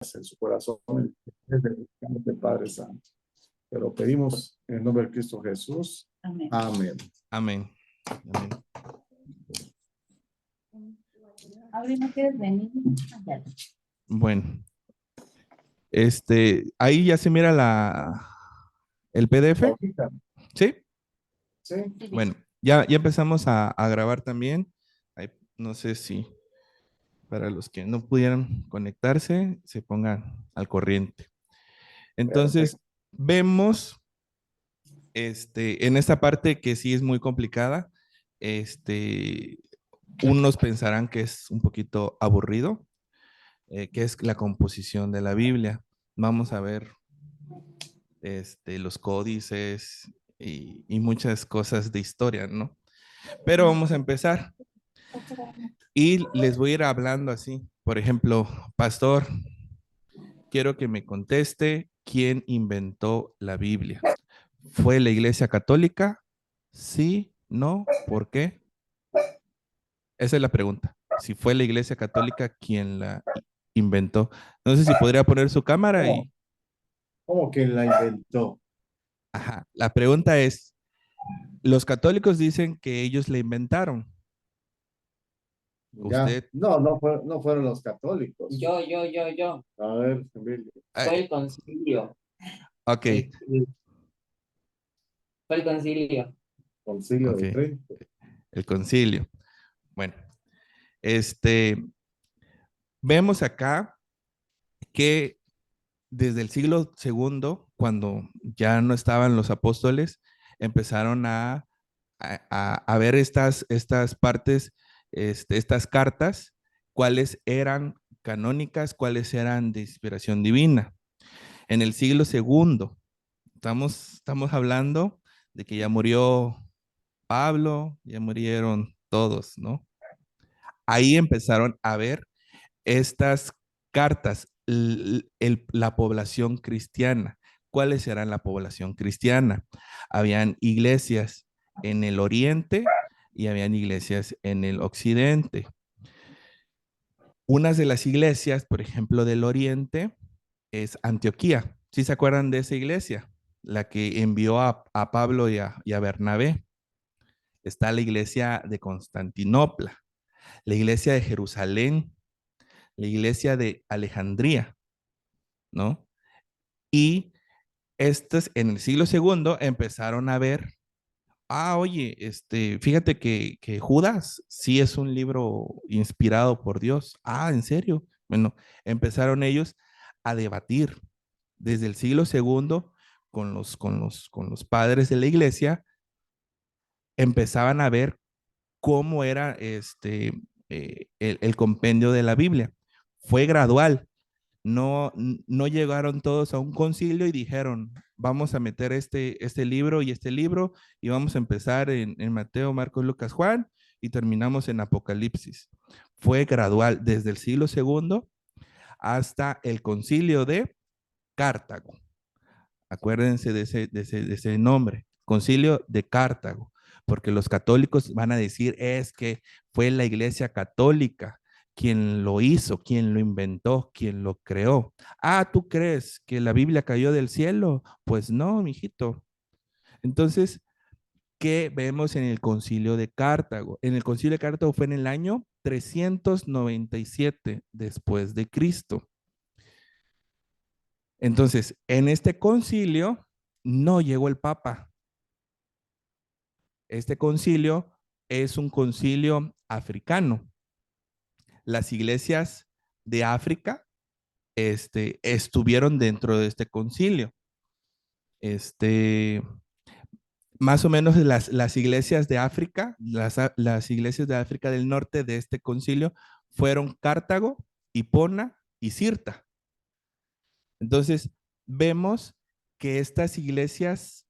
en su corazón del Padre Santo. Te lo pedimos en el nombre de Cristo Jesús. Amén. Amén. Amén. Amén. Abre, ¿no quieres venir? Bueno, ahí ya se mira el PDF. Ahorita, ¿Sí? sí. Bueno, ya empezamos a grabar también. Ahí, no sé si para los que no pudieran conectarse, se pongan al corriente. Entonces, Perfecto. vemos en esta parte que sí es muy complicada, unos pensarán que es un poquito aburrido, que es la composición de la Biblia. Vamos a ver los códices y muchas cosas de historia, ¿no? Pero vamos a empezar y les voy a ir hablando así. Por ejemplo, pastor, quiero que me conteste quién inventó la Biblia. ¿Fue la Iglesia Católica? Sí, no, ¿por qué? Esa es la pregunta. Si fue la Iglesia Católica quien la inventó. No sé si podría poner su cámara ¿Cómo, y... cómo que la inventó? Ajá. La pregunta es, los católicos dicen que ellos la inventaron. Ya, Usted... no, no fueron los católicos. Yo. A ver, Emilio. Fue el concilio. Ok, Fue el concilio. Concilio ok. de Trento. El concilio. Bueno, este, vemos acá que desde el siglo segundo, cuando ya no estaban los apóstoles, empezaron a ver estas partes, estas cartas, cuáles eran canónicas, cuáles eran de inspiración divina. En el siglo segundo, estamos hablando de que ya murió Pablo, ya murieron todos, ¿no? Ahí empezaron a ver estas cartas, la población cristiana. ¿Cuáles eran la población cristiana? Habían iglesias en el oriente y habían iglesias en el occidente. Unas de las iglesias, por ejemplo, del oriente es Antioquía. ¿Sí se acuerdan de esa iglesia? La que envió a Pablo y a Bernabé. Está la iglesia de Constantinopla, la iglesia de Jerusalén, la iglesia de Alejandría, ¿no? Y estos en el siglo segundo empezaron a ver, oye, fíjate que Judas sí es un libro inspirado por Dios. ¿En serio? Bueno, empezaron ellos a debatir desde el siglo segundo con los padres de la iglesia, empezaban a ver cómo era el compendio de la Biblia. Fue gradual. No llegaron todos a un concilio y dijeron, vamos a meter este libro y este libro y vamos a empezar en Mateo, Marcos, Lucas, Juan y terminamos en Apocalipsis. Fue gradual desde el siglo segundo hasta el concilio de Cartago. Acuérdense de ese nombre, concilio de Cartago, porque los católicos van a decir es que fue la iglesia católica quien lo hizo, quien lo inventó, quien lo creó. ¿Tú crees que la Biblia cayó del cielo? Pues no, mijito. Entonces, ¿qué vemos en el concilio de Cartago? En el concilio de Cartago fue en el año 397 después de Cristo. Entonces, en este concilio no llegó el Papa. Este concilio es un concilio africano. Las iglesias de África estuvieron dentro de este concilio. Este, Más o menos las iglesias de África, las iglesias de África del Norte de este concilio fueron Cartago, Hipona y Sirta. Entonces, vemos que estas iglesias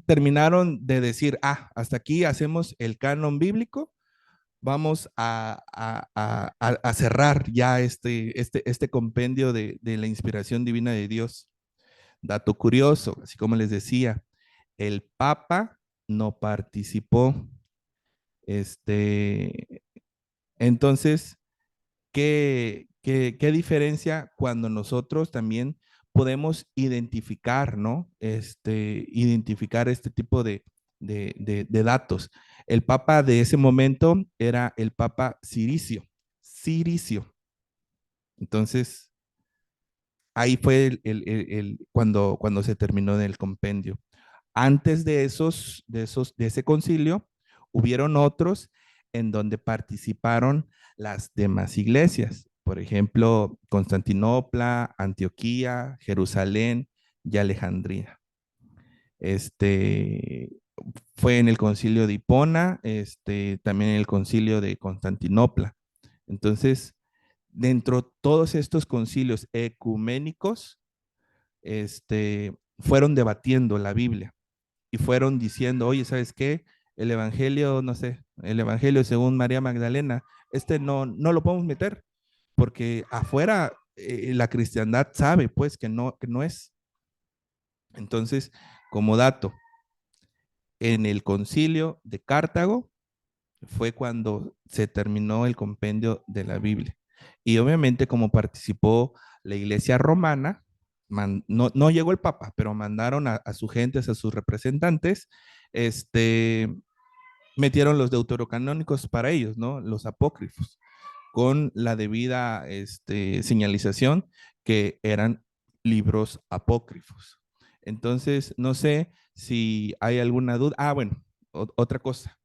terminaron de decir, hasta aquí hacemos el canon bíblico, vamos a cerrar ya este compendio de la inspiración divina de Dios. Dato curioso, así como les decía, el Papa no participó. Entonces, qué diferencia cuando nosotros también podemos identificar, ¿no? Identificar este tipo de datos. El papa de ese momento era el papa Ciricio. Ciricio. Entonces, ahí fue cuando se terminó el compendio. Antes de ese concilio, hubieron otros en donde participaron las demás iglesias. Por ejemplo, Constantinopla, Antioquía, Jerusalén y Alejandría. Este, Fue en el concilio de Hipona, también en el concilio de Constantinopla. Entonces, dentro de todos estos concilios ecuménicos, fueron debatiendo la Biblia y fueron diciendo, oye, ¿sabes qué? El evangelio, no sé, el evangelio según María Magdalena, no lo podemos meter porque afuera la cristiandad sabe pues que no es. Entonces, como dato, en el concilio de Cartago fue cuando se terminó el compendio de la Biblia. Y obviamente como participó la iglesia romana, no llegó el papa, pero mandaron a sus gentes, a sus representantes, metieron los deuterocanónicos para ellos, ¿no? Los apócrifos, con la debida señalización que eran libros apócrifos. Entonces, no sé si hay alguna duda. Ah, bueno, otra cosa.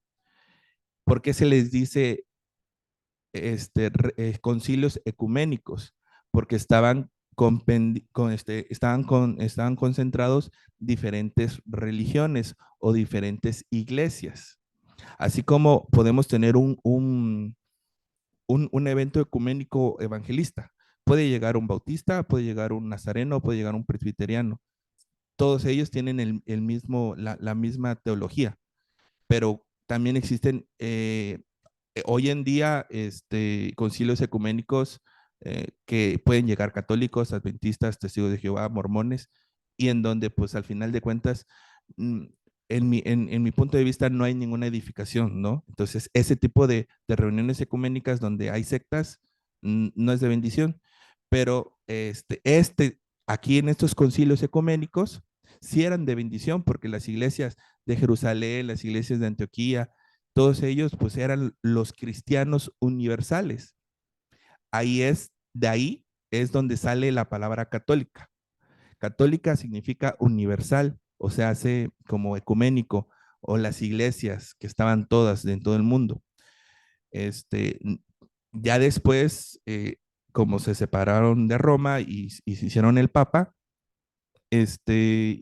¿Por qué se les dice concilios ecuménicos? Porque estaban concentrados diferentes religiones o diferentes iglesias. Así como podemos tener un evento ecuménico evangelista. Puede llegar un bautista, puede llegar un nazareno, puede llegar un presbiteriano. Todos ellos tienen la misma teología, pero también existen hoy en día concilios ecuménicos que pueden llegar católicos, adventistas, testigos de Jehová, mormones, y en donde pues al final de cuentas, mm, en mi punto de vista no hay ninguna edificación, ¿no? Entonces ese tipo de reuniones ecuménicas donde hay sectas no es de bendición, pero aquí en estos concilios ecuménicos sí eran de bendición porque las iglesias de Jerusalén, las iglesias de Antioquía, todos ellos pues eran los cristianos universales. De ahí es donde sale la palabra católica. Católica significa universal, o sea, hace como ecuménico, o las iglesias que estaban todas en todo el mundo. Este, ya después, como se separaron de Roma y se hicieron el Papa,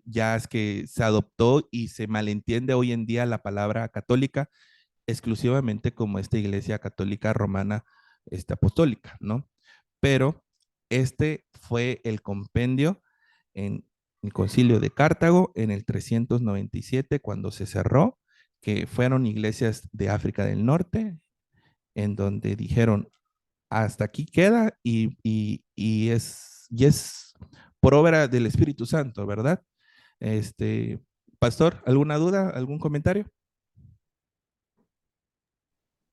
ya es que se adoptó y se malentiende hoy en día la palabra católica exclusivamente como esta iglesia católica romana, apostólica, ¿no? Pero este fue el compendio en el concilio de Cartago en el 397 cuando se cerró, que fueron iglesias de África del Norte, en donde dijeron, hasta aquí queda y es por obra del Espíritu Santo, ¿verdad? Pastor, ¿alguna duda, algún comentario?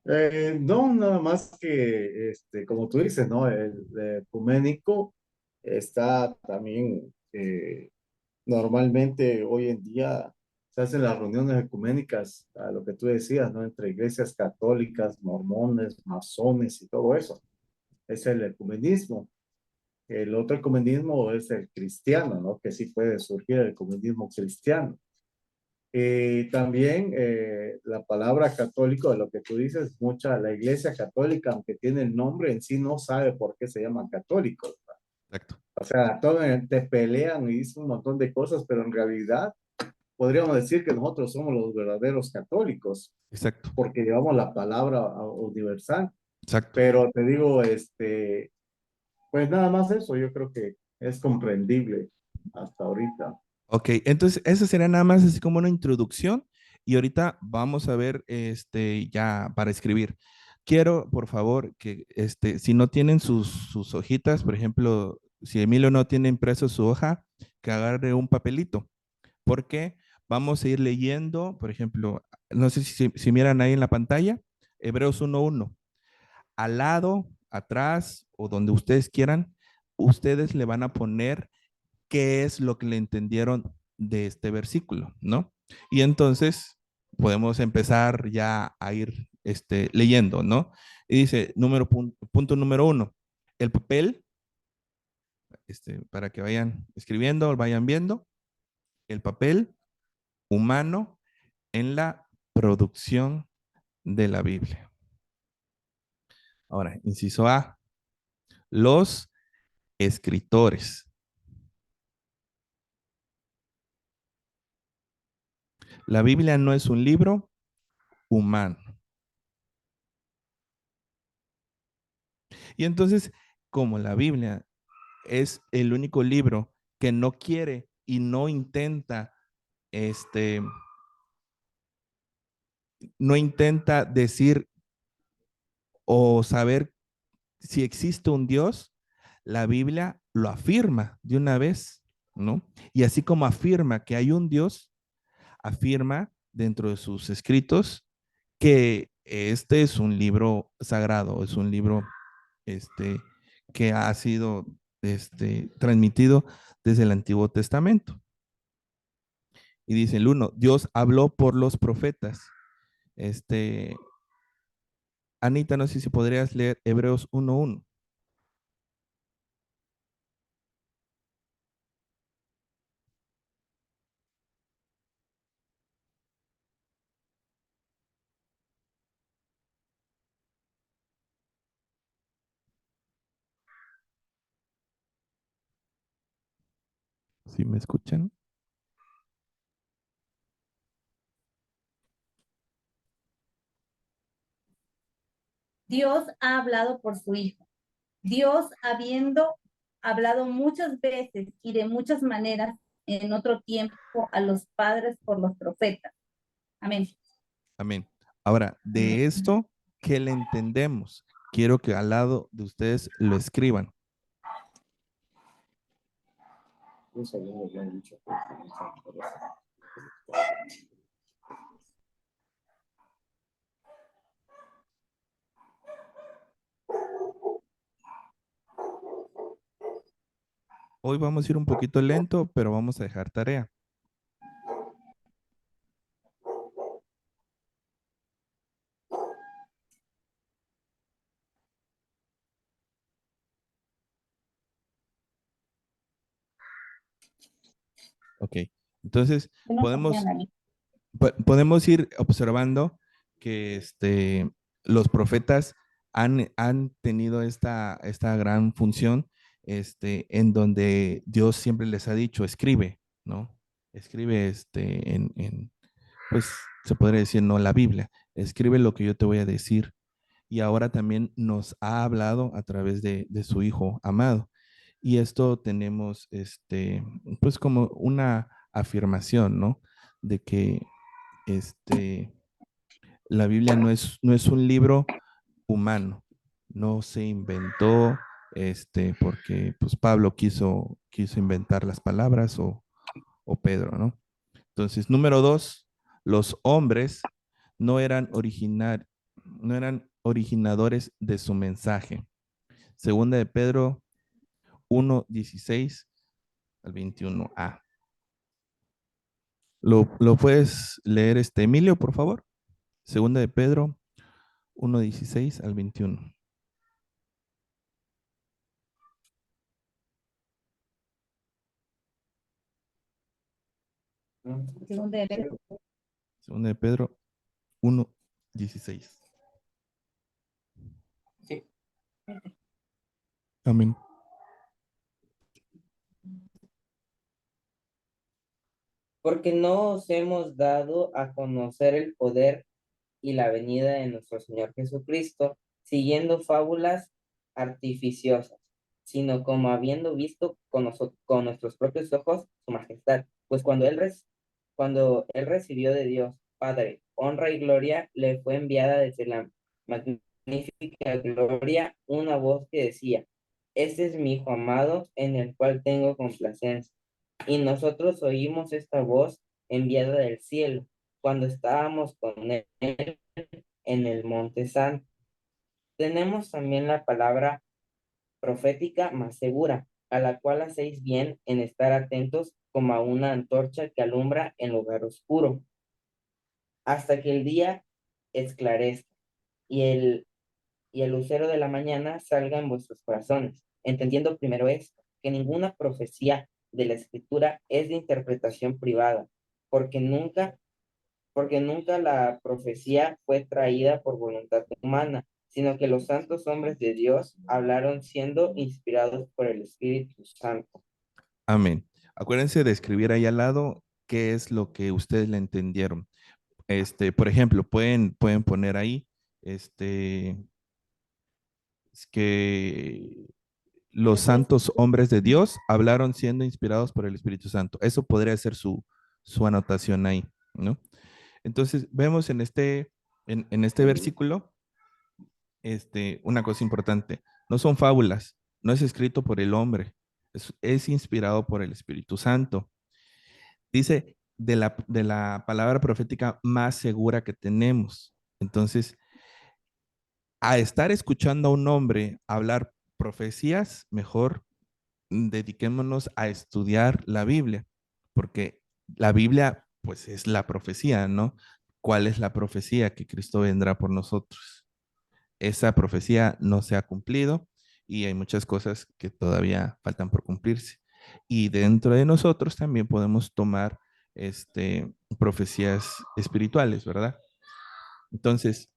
No, nada más que, como tú dices, ¿no? El ecuménico está también, normalmente hoy en día se hacen las reuniones ecuménicas, a lo que tú decías, ¿no? Entre iglesias católicas, mormones, masones y todo eso. Es el ecumenismo. El otro ecumenismo es el cristiano, ¿no? Que sí puede surgir el ecumenismo cristiano. También la palabra católico, de lo que tú dices, la iglesia católica, aunque tiene el nombre en sí, no sabe por qué se llaman católicos. Exacto. O sea, te pelean y dicen un montón de cosas, pero en realidad podríamos decir que nosotros somos los verdaderos católicos, Exacto. porque llevamos la palabra universal. Exacto. Pero te digo, pues nada más eso, yo creo que es comprendible hasta ahorita. Ok, entonces eso sería nada más así como una introducción y ahorita vamos a ver ya para escribir. Quiero, por favor, que si no tienen sus hojitas, por ejemplo, si Emilio no tiene impreso su hoja, que agarre un papelito, porque vamos a ir leyendo, por ejemplo, no sé si miran ahí en la pantalla, Hebreos 1:1. Al lado atrás o donde ustedes quieran, ustedes le van a poner qué es lo que le entendieron de este versículo, ¿no? Y entonces podemos empezar ya a ir leyendo, ¿no? Y dice, punto número 1, el papel, para que vayan escribiendo, vayan viendo, el papel humano en la producción de la Biblia. Ahora, inciso A, los escritores. La Biblia no es un libro humano. Y entonces, como la Biblia es el único libro que no quiere y no intenta, no intenta decir o saber si existe un Dios, la Biblia lo afirma de una vez, ¿no? Y así como afirma que hay un Dios, afirma dentro de sus escritos que este es un libro sagrado, es un libro este, que ha sido transmitido desde el Antiguo Testamento. Y dice el 1, Dios habló por los profetas. Anita, no sé si podrías leer Hebreos 1:1. ¿Sí me escuchan? Dios ha hablado por su Hijo. Dios, habiendo hablado muchas veces y de muchas maneras en otro tiempo a los padres por los profetas. Amén. Amén. Ahora, de esto, ¿qué le entendemos? Quiero que al lado de ustedes lo escriban. Hoy vamos a ir un poquito lento, pero vamos a dejar tarea. Ok, entonces podemos ir observando que los profetas han tenido esta gran función en donde Dios siempre les ha dicho, escribe, ¿no? Escribe pues se podría decir, no la Biblia, escribe lo que yo te voy a decir. Y ahora también nos ha hablado a través de su Hijo amado. Y esto tenemos, pues como una afirmación, ¿no? De que la Biblia no es un libro humano, no se inventó, porque pues Pablo quiso inventar las palabras o Pedro, ¿no? Entonces, número 2, los hombres no eran no eran originadores de su mensaje. Segunda de Pedro 1:16 al 21a. ¿Lo puedes leer, Emilio, por favor? Segunda de Pedro 1:16 al 21. Segunda de Pedro 1:16. Sí. Amén. Porque no os hemos dado a conocer el poder y la venida de nuestro Señor Jesucristo, siguiendo fábulas artificiosas, sino como habiendo visto con nuestros propios ojos su majestad. Pues cuando él recibió de Dios, Padre, honra y gloria, le fue enviada desde la magnífica gloria una voz que decía, este es mi Hijo amado, en el cual tengo complacencia. Y nosotros oímos esta voz enviada del cielo, cuando estábamos con él en el monte santo. Tenemos también la palabra profética más segura, a la cual hacéis bien en estar atentos como a una antorcha que alumbra en lugar oscuro, hasta que el día esclarezca y el lucero de la mañana salga en vuestros corazones, entendiendo primero esto, que ninguna profecía de la Escritura es de interpretación privada, porque nunca, porque nunca la profecía fue traída por voluntad humana, sino que los santos hombres de Dios hablaron siendo inspirados por el Espíritu Santo. Amén. Acuérdense de escribir ahí al lado qué es lo que ustedes le entendieron. Por ejemplo, pueden poner ahí, es que los santos hombres de Dios hablaron siendo inspirados por el Espíritu Santo. Eso podría ser su anotación ahí, ¿no? Entonces, vemos en este versículo, una cosa importante. No son fábulas, no es escrito por el hombre, es inspirado por el Espíritu Santo. Dice de la palabra profética más segura que tenemos. Entonces, a estar escuchando a un hombre hablar profecías, mejor dediquémonos a estudiar la Biblia, porque la Biblia, pues, es la profecía, ¿no? ¿Cuál es la profecía? Que Cristo vendrá por nosotros. Esa profecía no se ha cumplido y hay muchas cosas que todavía faltan por cumplirse. Y dentro de nosotros también podemos tomar profecías espirituales, ¿verdad? Entonces,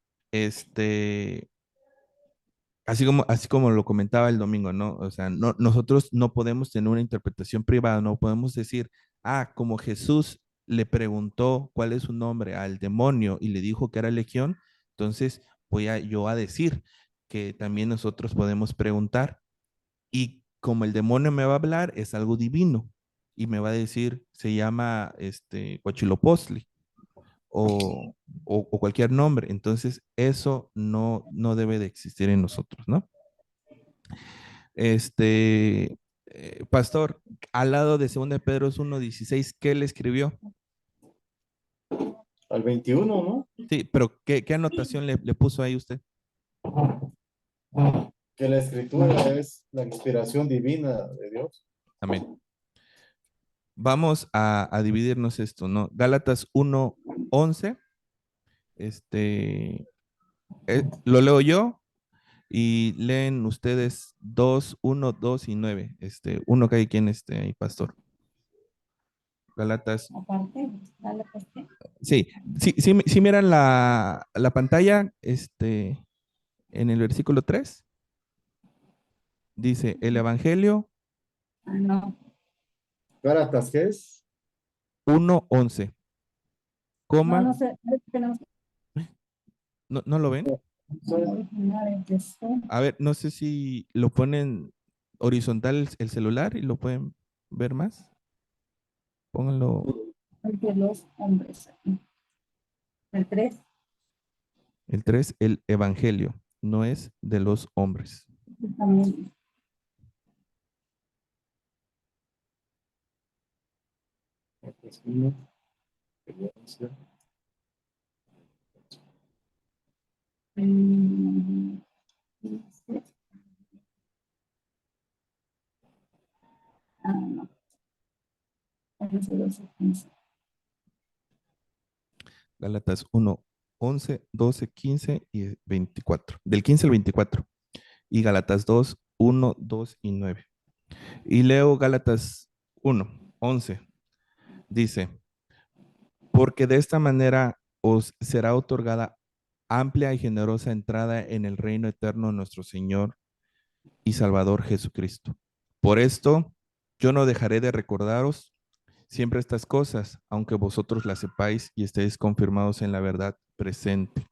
así como lo comentaba el domingo, ¿no? O sea, nosotros no podemos tener una interpretación privada, no podemos decir, como Jesús le preguntó cuál es su nombre al demonio y le dijo que era legión, entonces yo a decir que también nosotros podemos preguntar y como el demonio me va a hablar, es algo divino y me va a decir, se llama Huachilopochtli o cualquier nombre. Entonces, eso no debe de existir en nosotros, ¿no? Pastor, al lado de 2 de Pedro 1:16, ¿qué le escribió? Al 21, ¿no? Sí, pero ¿qué anotación le puso ahí usted? Que la escritura es la inspiración divina de Dios. Amén. Vamos a dividirnos esto, ¿no? Gálatas 1:11, lo leo yo y leen ustedes 2, 1, 2 y 9. Uno que hay quien ahí, pastor. Gálatas. Aparte, dale, pues, ¿qué? Sí, sí, sí, sí miran la pantalla, en el versículo 3, dice, el Evangelio Ah, no, Gálatas, ¿qué es? 1:11, no, no coma, sé, tenemos que ¿no lo ven? originar el texto. A ver, no sé si lo ponen horizontal el celular y lo pueden ver más. Pónganlo, El de los hombres. El 3. el 3, el Evangelio, no es de los hombres. También. Mm, no. 11, 12, 15. Gálatas 1:11, 12, 15 y 24. Del 15 al 24. Y Gálatas 2:1, 2 y 9. Y leo Gálatas 1:11. Dice, porque de esta manera os será otorgada amplia y generosa entrada en el reino eterno de nuestro Señor y Salvador Jesucristo. Por esto, yo no dejaré de recordaros siempre estas cosas, aunque vosotros las sepáis y estéis confirmados en la verdad presente.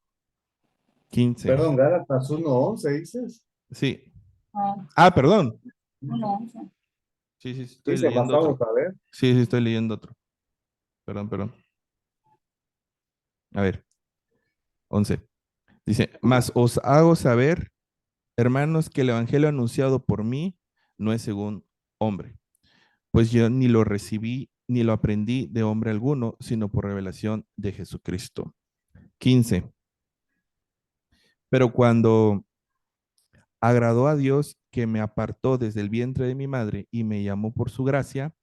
15. Perdón, Gálatas 1:11, dices. Sí. Ah, Perdón. 1, 11. Sí, sí, estoy Dice, leyendo otro. pasamos a ver. Sí, sí, estoy leyendo otro. Perdón. A ver, 11. Dice, mas os hago saber, hermanos, que el evangelio anunciado por mí no es según hombre, pues yo ni lo recibí ni lo aprendí de hombre alguno, sino por revelación de Jesucristo. 15. Pero cuando Agradó a Dios que me apartó desde el vientre de mi madre y me llamó por su gracia,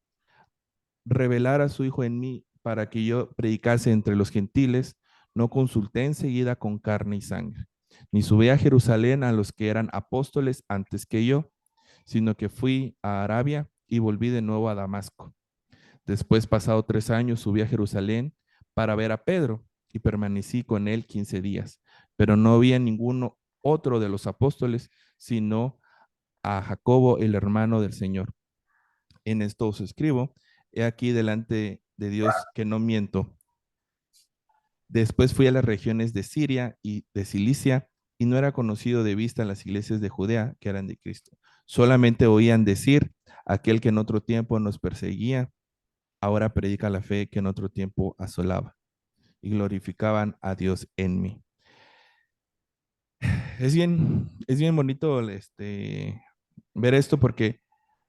revelar a su Hijo en mí para que yo predicase entre los gentiles. No consulté enseguida con carne y sangre, ni subí a Jerusalén a los que eran apóstoles antes que yo, sino que fui a Arabia y volví de nuevo a Damasco. Después, pasado 3 años, subí a Jerusalén para ver a Pedro y permanecí con él 15 días, pero no había ninguno otro de los apóstoles, sino a Jacobo, el hermano del Señor. En esto os escribo, he aquí delante de Dios que no miento. Después fui a las regiones de Siria y de Cilicia, y no era conocido de vista en las iglesias de Judea que eran de Cristo. Solamente oían decir, aquel que en otro tiempo nos perseguía, ahora predica la fe que en otro tiempo asolaba, y glorificaban a Dios en mí. Es bien bonito ver esto porque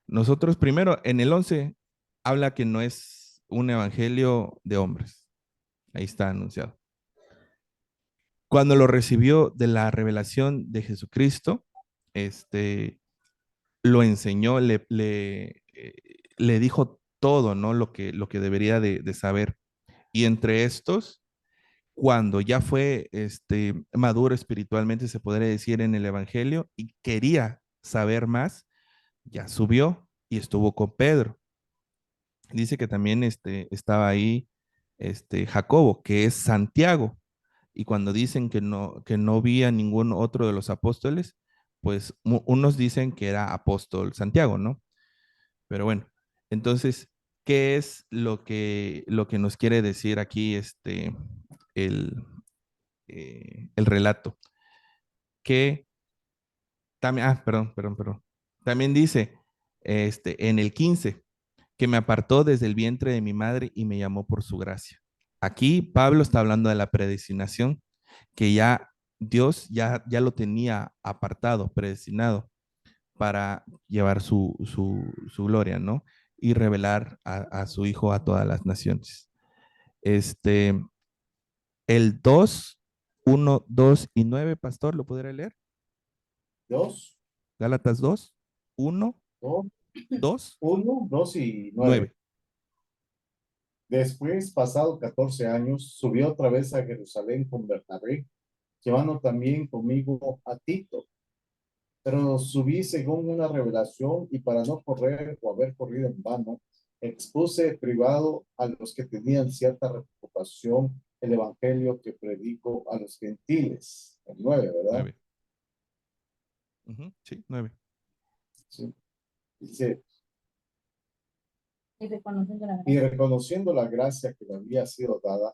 nosotros primero en el 11 habla que no es un evangelio de hombres. Ahí está anunciado. Cuando lo recibió de la revelación de Jesucristo, lo enseñó, le dijo todo, ¿no? Lo que debería de saber. Y entre estos, cuando ya fue maduro espiritualmente, se podría decir, en el Evangelio, y quería saber más, ya subió y estuvo con Pedro. Dice que también estaba ahí Jacobo, que es Santiago. Y cuando dicen que no vi a ningún otro de los apóstoles, pues unos dicen que era apóstol Santiago, ¿no? Pero bueno, entonces, ¿qué es lo que nos quiere decir aquí el, el relato? Que también, perdón. También dice en el 15 que me apartó desde el vientre de mi madre y me llamó por su gracia. Aquí Pablo está hablando de la predestinación, que ya Dios ya lo tenía apartado, predestinado para llevar su gloria, ¿no? Y revelar a su Hijo a todas las naciones. Este, el 2, 1, 2 y 9, pastor, ¿lo podré leer? 2, Gálatas 2, 1, 2, 2, 1, 2 y 9. 9. Después, pasado 14 años, subió otra vez a Jerusalén con Bernabé, llevando también conmigo a Tito. Pero subí según una revelación y para no correr o haber corrido en vano, expuse privado a los que tenían cierta reputación el evangelio que predico a los gentiles. El 9, ¿verdad? 9. Sí, 9. Sí. Dice, Y reconociendo la y gracia. reconociendo la gracia que le había sido dada,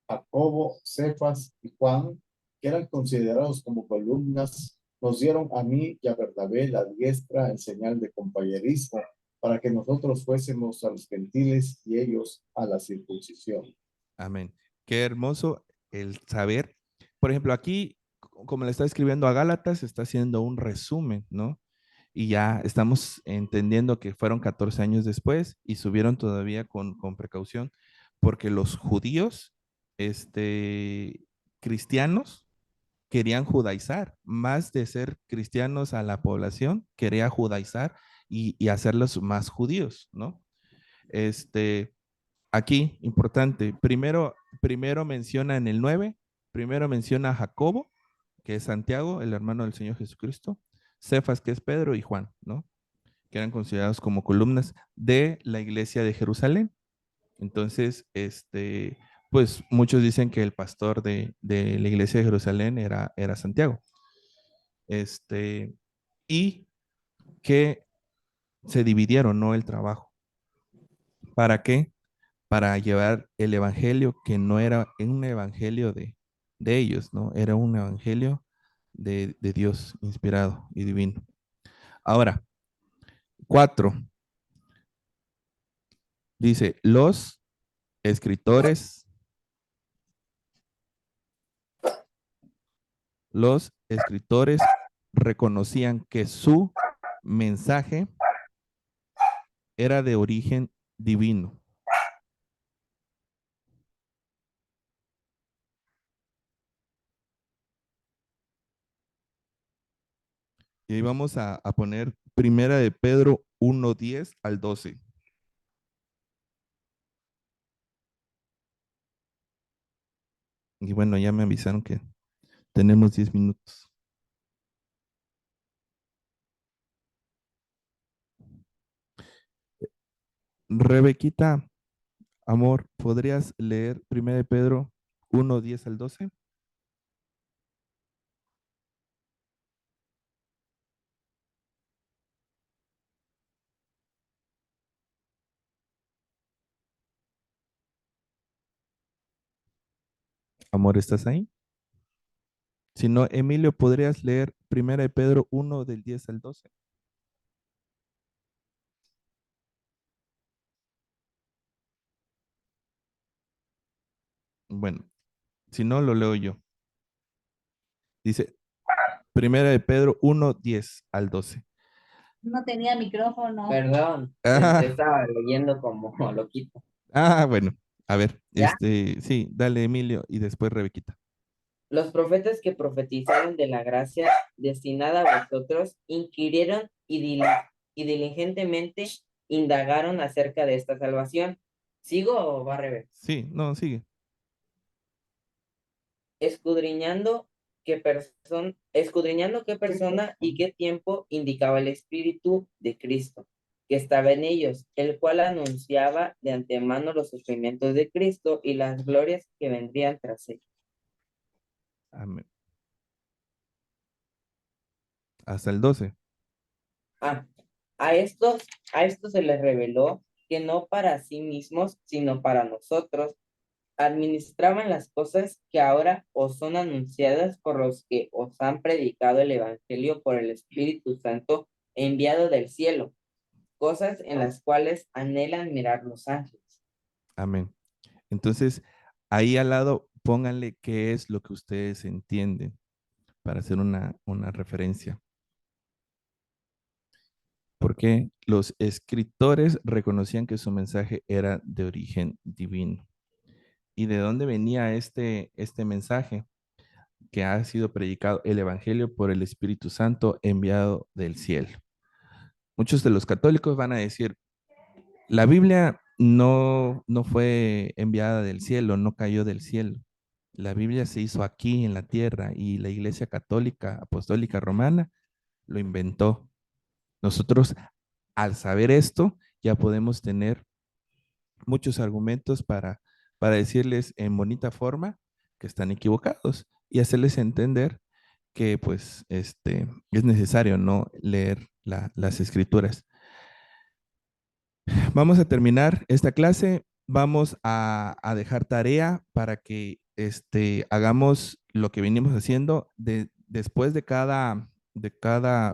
Jacobo, Cefas y Juan, que eran considerados como columnas, nos dieron a mí y a Bernabé la diestra en señal de compañerismo, para que nosotros fuésemos a los gentiles y ellos a la circuncisión. Amén. Qué hermoso el saber. Por ejemplo, aquí, como le está escribiendo a Gálatas, está haciendo un resumen, ¿no? Y ya estamos entendiendo que fueron 14 años después y subieron todavía con precaución, porque los judíos, cristianos, querían judaizar, más de ser cristianos a la población, quería judaizar y hacerlos más judíos, ¿no? Aquí, importante, primero menciona en el 9, primero menciona a Jacobo, que es Santiago, el hermano del Señor Jesucristo, Cefas, que es Pedro, y Juan, ¿no? Que eran considerados como columnas de la iglesia de Jerusalén. Entonces, pues muchos dicen que el pastor de la iglesia de Jerusalén era Santiago. Y que se dividieron, ¿no? El trabajo. ¿Para qué? Para llevar el evangelio que no era un evangelio de ellos, ¿no? Era un evangelio de Dios inspirado y divino. Ahora, 4, dice, escritores, los escritores reconocían que su mensaje era de origen divino. Y ahí vamos a poner Primera de Pedro 1:10 al 12. Y bueno, ya me avisaron que tenemos 10 minutos. Rebequita, amor, ¿podrías leer Primera de Pedro 1:10 al 12? Amor, ¿estás ahí? Si no, Emilio, ¿podrías leer Primera de Pedro 1 del 10 al 12? Bueno, si no, lo leo yo. Dice, Primera de Pedro 1:10 al 12. No tenía micrófono. Perdón, Ah, estaba leyendo como loquito. bueno, a ver, ¿Ya? sí, dale, Emilio, y después Rebequita. Los profetas que profetizaron de la gracia destinada a vosotros inquirieron y diligentemente indagaron acerca de esta salvación. ¿Sigo o va a revés? Sí, no, sigue. Escudriñando escudriñando qué persona y qué tiempo indicaba el Espíritu de Cristo, que estaba en ellos, el cual anunciaba de antemano los sufrimientos de Cristo y las glorias que vendrían tras él. Amén. Hasta el 12. Ah, a estos, a estos se les reveló que no para sí mismos, sino para nosotros, administraban las cosas que ahora os son anunciadas por los que os han predicado el Evangelio por el Espíritu Santo enviado del cielo, cosas en las cuales anhelan mirar los ángeles. Amén. Entonces, ahí al lado, pónganle qué es lo que ustedes entienden para hacer una referencia. Porque los escritores reconocían que su mensaje era de origen divino. ¿Y de dónde venía este mensaje? Que ha sido predicado el Evangelio por el Espíritu Santo enviado del cielo. Muchos de los católicos van a decir, la Biblia no fue enviada del cielo, no cayó del cielo. La Biblia se hizo aquí en la tierra y la Iglesia Católica Apostólica Romana lo inventó. Nosotros, al saber esto, ya podemos tener muchos argumentos para decirles en bonita forma que están equivocados y hacerles entender que pues es necesario no leer las escrituras. Vamos a terminar esta clase. Vamos a dejar tarea para que hagamos lo que venimos haciendo después de cada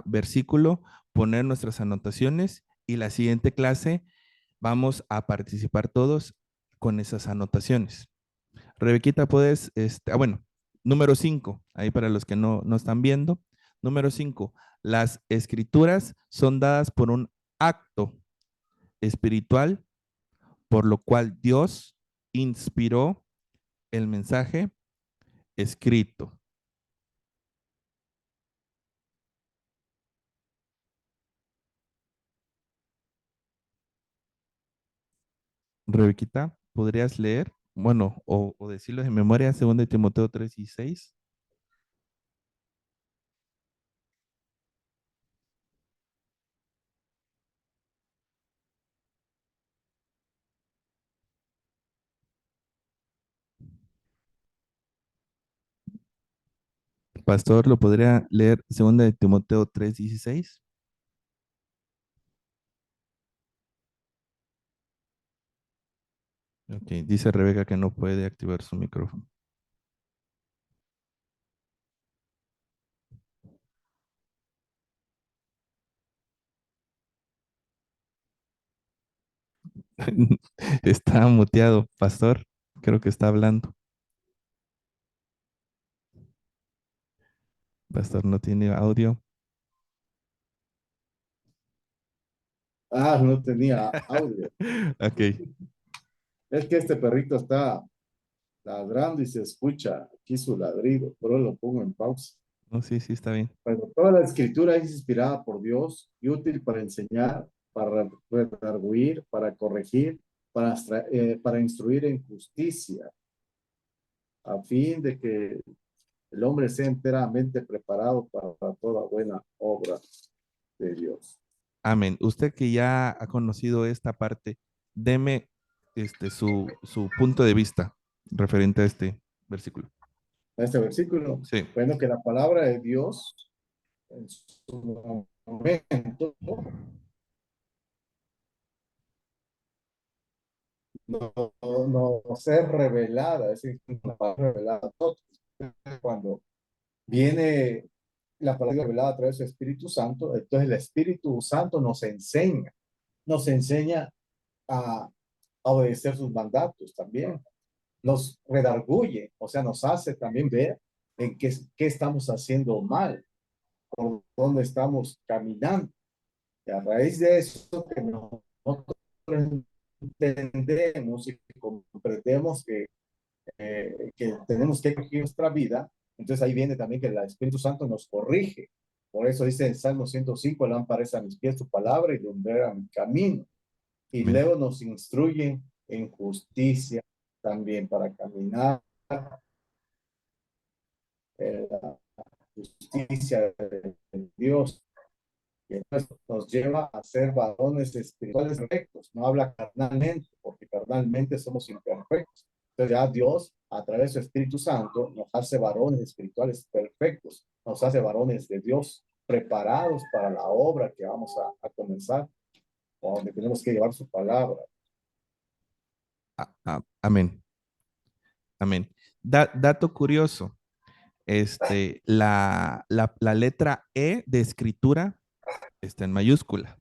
versículo, poner nuestras anotaciones y la siguiente clase vamos a participar todos con esas anotaciones. Rebequita, puedes, bueno, número 5, ahí para los que no están viendo. Número 5, las escrituras son dadas por un acto espiritual, por lo cual Dios inspiró el mensaje escrito. Rebequita, ¿podrías leer? Bueno, o decirlo de memoria, 2 Timoteo 3:16. Pastor, ¿lo podría leer 2 Timoteo 3:16? Ok, dice Rebeca que no puede activar su micrófono. Está muteado, pastor. Creo que está hablando. Pastor no tiene audio. Ah, no tenía audio. Ok, Es que este perrito está ladrando y se escucha aquí su ladrido, pero lo pongo en pausa. No, sí, sí, está bien. Bueno, toda la escritura es inspirada por Dios y útil para enseñar, para redarguir, para corregir, para instruir en justicia, a fin de que el hombre sea enteramente preparado para toda buena obra de Dios. Amén. Usted que ya ha conocido esta parte, deme su punto de vista referente a este versículo. Este versículo, Sí, bueno, que la palabra de Dios en su momento no ser revelada, es decir, una palabra revelada a todos. Cuando viene la palabra revelada a través del Espíritu Santo, entonces el Espíritu Santo nos enseña a, a obedecer sus mandatos también, nos redarguye, o sea, nos hace también ver en qué estamos haciendo mal, por dónde estamos caminando. Y a raíz de eso que nosotros entendemos y comprendemos que tenemos que corregir nuestra vida, entonces ahí viene también que el Espíritu Santo nos corrige. Por eso dice en Salmo 105, lámpara es a mis pies tu palabra y lumbrera mi camino. Y amén. luego nos instruye en justicia también para caminar en la justicia de Dios. Y entonces nos lleva a ser varones espirituales perfectos. No habla carnalmente, porque carnalmente somos imperfectos. Entonces ya Dios, a través de su Espíritu Santo, nos hace varones espirituales perfectos. Nos hace varones de Dios preparados para la obra que vamos a comenzar, donde tenemos que llevar su palabra. Amén. Amén. Dato curioso, la letra E de escritura está en mayúscula.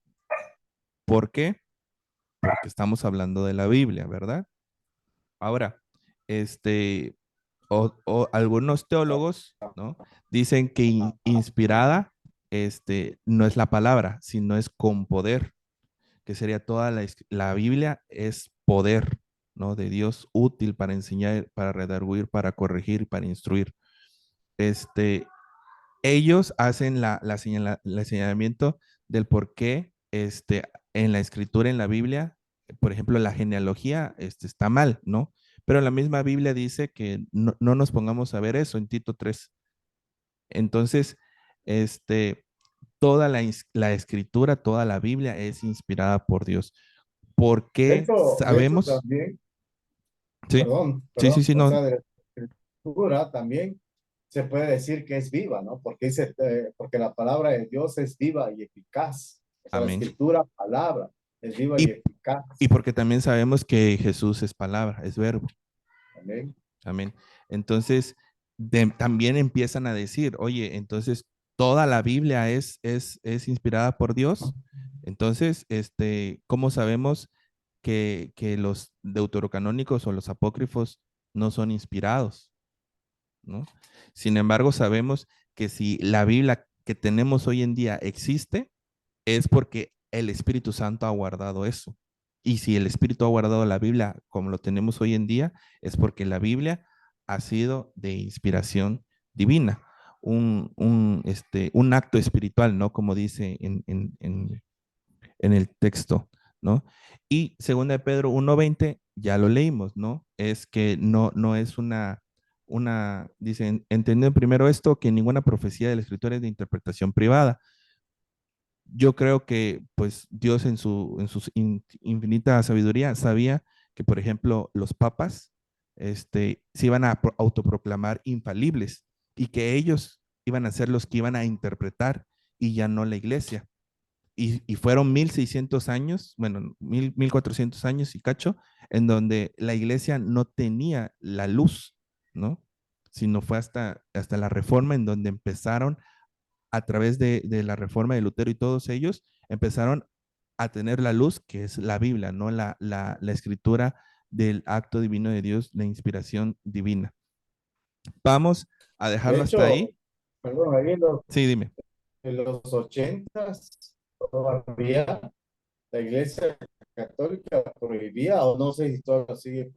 ¿Por qué? Porque estamos hablando de la Biblia, ¿verdad? Ahora, este, o algunos teólogos, ¿no? Dicen que inspirada, no es la palabra, sino es con poder, que sería toda la Biblia es poder, ¿no? De Dios útil para enseñar, para redarguir, para corregir, para instruir. Este, ellos hacen el señalamiento del por qué en la escritura, en la Biblia, por ejemplo, la genealogía está mal, ¿no? Pero la misma Biblia dice que no nos pongamos a ver eso en Tito 3. Entonces, este, toda la escritura, toda la Biblia es inspirada por Dios. ¿Por qué De hecho sabemos? también, Sí, sí, sí, sí, o no, sea, de la escritura también se puede decir que es viva, ¿no? Porque dice, porque la palabra de Dios es viva y eficaz. O sea, la amén. escritura, palabra, es viva y Y, eficaz. y porque también sabemos que Jesús es palabra, es verbo. Amén. Amén. Entonces, también empiezan a decir, oye, entonces toda la Biblia es inspirada por Dios. Entonces, ¿cómo sabemos que los deuterocanónicos o los apócrifos no son inspirados? ¿No? Sin embargo, sabemos que si la Biblia que tenemos hoy en día existe, es porque el Espíritu Santo ha guardado eso. Y si el Espíritu ha guardado la Biblia como lo tenemos hoy en día, es porque la Biblia ha sido de inspiración divina, un acto espiritual, ¿no? Como dice en el texto, ¿no? Y segunda de Pedro 1:20, ya lo leímos, ¿no? Es que no es dicen, entendiendo primero esto, que ninguna profecía de la Escritura es de interpretación privada. Yo creo que pues Dios en su infinita sabiduría sabía que, por ejemplo, los papas se iban a autoproclamar infalibles y que ellos iban a ser los que iban a interpretar y ya no la iglesia. Y fueron 1600 años, bueno, 1400 años y cacho, en donde la iglesia no tenía la luz, ¿no? Sino fue hasta la reforma en donde empezaron a través de la reforma de Lutero y todos ellos, empezaron a tener la luz que es la Biblia, ¿no? La escritura del acto divino de Dios, la inspiración divina. Vamos a De dejarlo hasta hecho, ahí. perdón, ahí Sí, dime. en los 80s todavía la Iglesia Católica prohibía, o no sé si todavía sigue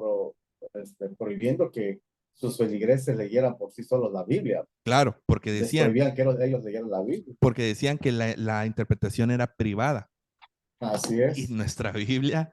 prohibiendo que sus feligreses leyeran por sí solos la Biblia. Claro, porque Les decían, prohibían que ellos leyeran la Biblia. porque decían que la interpretación era privada. Así Y es. nuestra Biblia